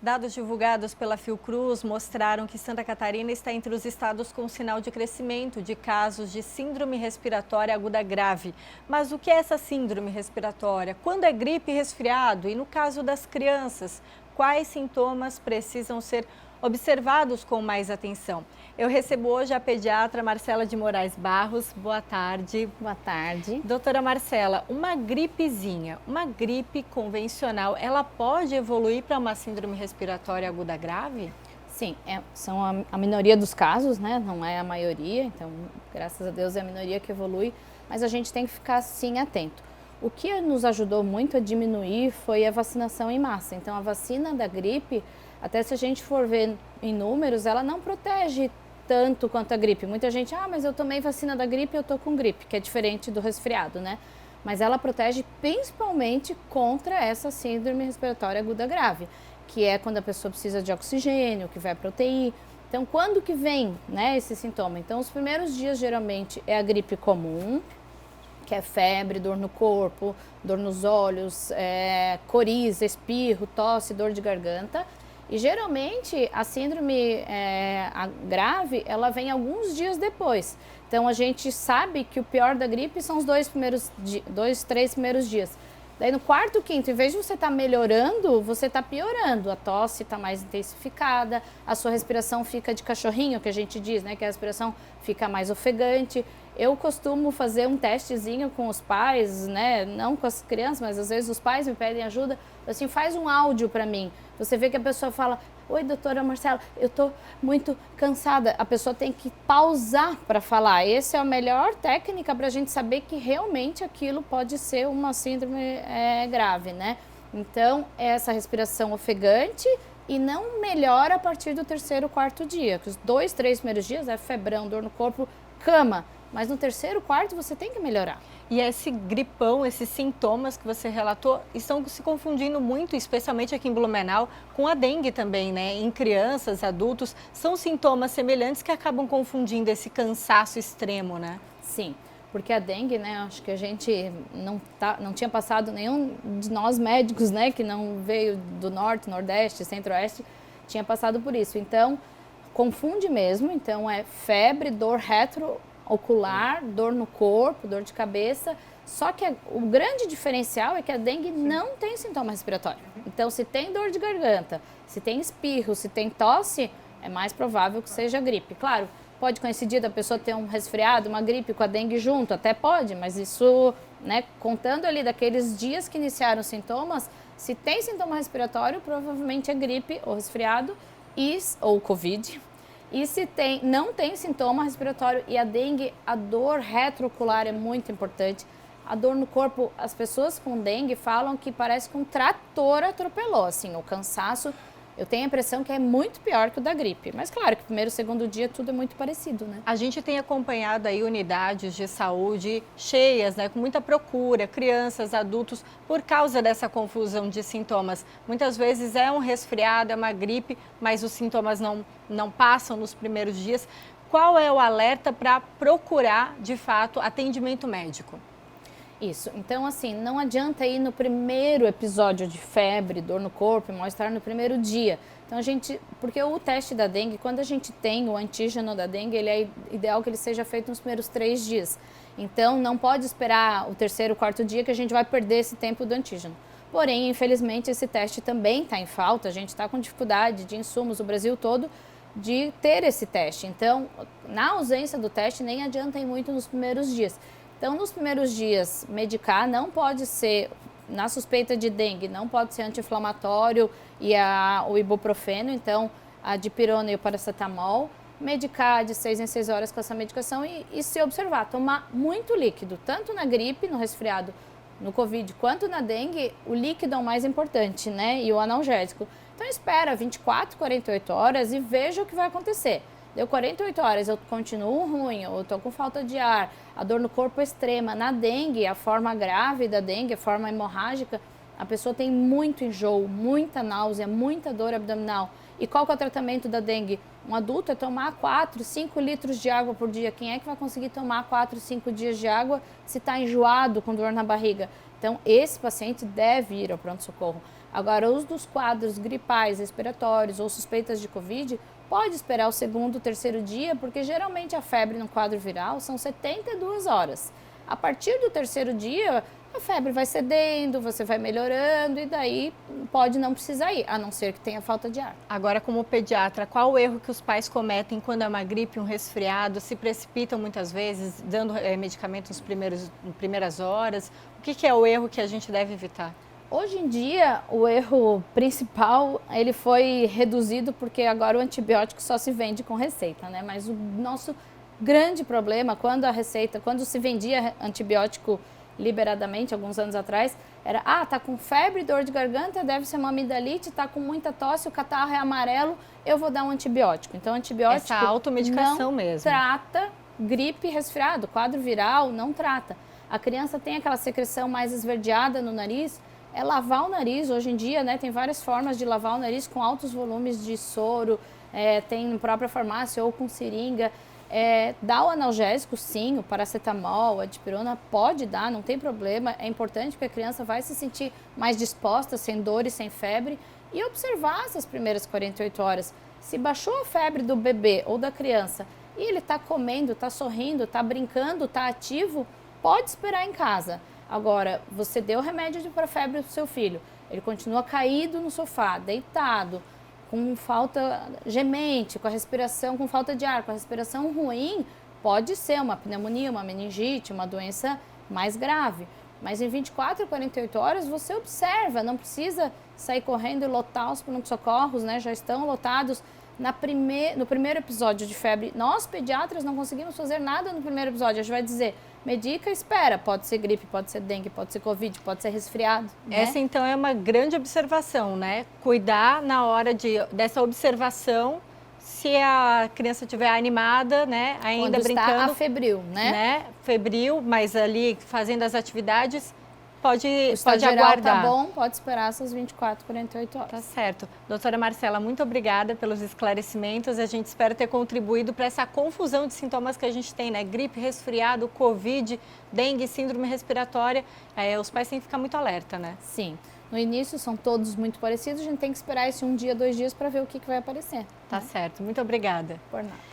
Dados divulgados pela Fiocruz mostraram que Santa Catarina está entre os estados com sinal de crescimento de casos de síndrome respiratória aguda grave. Mas o que é essa síndrome respiratória? Quando é gripe e resfriado? E no caso das crianças, quais sintomas precisam ser observados com mais atenção? Eu recebo hoje a pediatra Marcela de Moraes Barros. Boa tarde. Boa tarde. Doutora Marcela, uma gripezinha, uma gripe convencional, ela pode evoluir para uma síndrome respiratória aguda grave? Sim, são a minoria dos casos, né? Não é a maioria, então, graças a Deus, é a minoria que evolui, mas a gente tem que ficar, sim, atento. O que nos ajudou muito a diminuir foi a vacinação em massa. Então, a vacina da gripe, até se a gente for ver em números, ela não protege tanto quanto a gripe. Muita gente, mas eu tomei vacina da gripe e eu tô com gripe, que é diferente do resfriado, né? Mas ela protege principalmente contra essa síndrome respiratória aguda grave, que é quando a pessoa precisa de oxigênio, que vai para UTI. Então, quando que vem, né, esse sintoma? Então, os primeiros dias, geralmente, é a gripe comum, que é febre, dor no corpo, dor nos olhos, coriza, espirro, tosse, dor de garganta. E geralmente a síndrome grave, ela vem alguns dias depois. Então a gente sabe que o pior da gripe são os três primeiros dias. Daí no quarto, quinto, em vez de você estar melhorando, você está piorando. A tosse está mais intensificada, a sua respiração fica de cachorrinho, que a gente diz, né? Que a respiração fica mais ofegante. Eu costumo fazer um testezinho com os pais, né? Não com as crianças, mas às vezes os pais me pedem ajuda. Assim, faz um áudio para mim. Você vê que a pessoa fala: oi, doutora Marcela, eu tô muito cansada. A pessoa tem que pausar para falar. Essa é a melhor técnica para a gente saber que realmente aquilo pode ser uma síndrome grave, né? Então, essa respiração ofegante e não melhora a partir do terceiro, quarto dia. Os 2, 3 primeiros dias é febrão, dor no corpo, cama. Mas no terceiro, quarto, você tem que melhorar. E esse gripão, esses sintomas que você relatou, estão se confundindo muito, especialmente aqui em Blumenau, com a dengue também, né? Em crianças, adultos, são sintomas semelhantes que acabam confundindo esse cansaço extremo, né? Sim, porque a dengue, né, acho que a gente não tinha passado, nenhum de nós médicos, né, que não veio do norte, nordeste, centro-oeste, tinha passado por isso. Então, confunde mesmo, então é febre, dor retroocular, dor no corpo, dor de cabeça, só que o grande diferencial é que a dengue não tem sintoma respiratório. Então, se tem dor de garganta, se tem espirro, se tem tosse, é mais provável que seja gripe. Claro, pode coincidir da pessoa ter um resfriado, uma gripe com a dengue junto, até pode, mas isso, né, contando ali daqueles dias que iniciaram os sintomas, se tem sintoma respiratório, provavelmente é gripe ou resfriado ou Covid. E se não tem sintoma respiratório e a dengue, a dor retroocular é muito importante. A dor no corpo, as pessoas com dengue falam que parece que um trator atropelou, assim, o cansaço. Eu tenho a impressão que é muito pior que o da gripe. Mas claro que primeiro e segundo dia tudo é muito parecido, né? A gente tem acompanhado aí unidades de saúde cheias, né? Com muita procura, crianças, adultos, por causa dessa confusão de sintomas. Muitas vezes é um resfriado, é uma gripe, mas os sintomas não passam nos primeiros dias. Qual é o alerta para procurar, de fato, atendimento médico? Isso, então assim, não adianta ir no primeiro episódio de febre, dor no corpo, mal-estar no primeiro dia. Então porque o teste da dengue, quando a gente tem o antígeno da dengue, ele é ideal que ele seja feito nos primeiros 3 dias. Então não pode esperar o terceiro, quarto dia que a gente vai perder esse tempo do antígeno. Porém, infelizmente, esse teste também está em falta, a gente está com dificuldade de insumos, o Brasil todo, de ter esse teste. Então, na ausência do teste, nem adianta ir muito nos primeiros dias. Então, nos primeiros dias, medicar não pode ser, na suspeita de dengue, não pode ser anti-inflamatório e o ibuprofeno, então a dipirona e o paracetamol. Medicar de 6 em 6 horas com essa medicação e se observar, tomar muito líquido, tanto na gripe, no resfriado, no Covid, quanto na dengue, o líquido é o mais importante, né? E o analgésico. Então, espera 24, 48 horas e veja o que vai acontecer. Deu 48 horas, eu continuo ruim, eu estou com falta de ar, a dor no corpo é extrema. Na dengue, a forma grave da dengue, a forma hemorrágica, a pessoa tem muito enjoo, muita náusea, muita dor abdominal. E qual que é o tratamento da dengue? Um adulto é tomar 4, 5 litros de água por dia. Quem é que vai conseguir tomar 4, 5 dias de água se está enjoado, com dor na barriga? Então, esse paciente deve ir ao pronto-socorro. Agora, os dos quadros gripais, respiratórios ou suspeitas de Covid, pode esperar o segundo, terceiro dia, porque geralmente a febre no quadro viral são 72 horas. A partir do terceiro dia, a febre vai cedendo, você vai melhorando e daí pode não precisar ir, a não ser que tenha falta de ar. Agora, como pediatra, qual o erro que os pais cometem quando é uma gripe, um resfriado, se precipitam muitas vezes, dando medicamento nas primeiras horas? O que é o erro que a gente deve evitar? Hoje em dia, o erro principal, ele foi reduzido porque agora o antibiótico só se vende com receita, né? Mas o nosso grande problema, quando se vendia antibiótico liberadamente, alguns anos atrás, era, tá com febre, dor de garganta, deve ser uma amidalite, tá com muita tosse, o catarro é amarelo, eu vou dar um antibiótico. Então, antibiótico essa automedicação não mesmo trata gripe, resfriado, quadro viral, não trata. A criança tem aquela secreção mais esverdeada no nariz, é lavar o nariz. Hoje em dia, né, tem várias formas de lavar o nariz com altos volumes de soro, tem na própria farmácia ou com seringa. Dá o analgésico, sim, o paracetamol, a dipirona pode dar, não tem problema. É importante porque a criança vai se sentir mais disposta, sem dor e sem febre. E observar essas primeiras 48 horas. Se baixou a febre do bebê ou da criança e ele está comendo, está sorrindo, está brincando, está ativo, pode esperar em casa. Agora, você deu remédio para febre do seu filho, ele continua caído no sofá, deitado, com falta gemente, com a respiração, com falta de ar, com a respiração ruim, pode ser uma pneumonia, uma meningite, uma doença mais grave. Mas em 24 a 48 horas você observa, não precisa sair correndo e lotar os pronto-socorros, né? Já estão lotados. No primeiro episódio de febre, nós pediatras não conseguimos fazer nada no primeiro episódio. A gente vai dizer, medica, espera, pode ser gripe, pode ser dengue, pode ser covid, pode ser resfriado. Né? Essa então é uma grande observação, né? Cuidar na hora dessa observação, se a criança estiver animada, né? Ainda quando brincando. Está afebril, né? Febril, mas ali fazendo as atividades, pode geral aguardar. Tá bom, pode esperar essas 24, 48 horas. Tá certo. Doutora Marcela, muito obrigada pelos esclarecimentos. A gente espera ter contribuído para essa confusão de sintomas que a gente tem, né? Gripe, resfriado, Covid, dengue, síndrome respiratória. Os pais têm que ficar muito alerta, né? Sim. No início são todos muito parecidos, a gente tem que esperar esse 1 dia, 2 dias para ver o que vai aparecer. Tá certo. Muito obrigada. Por nada.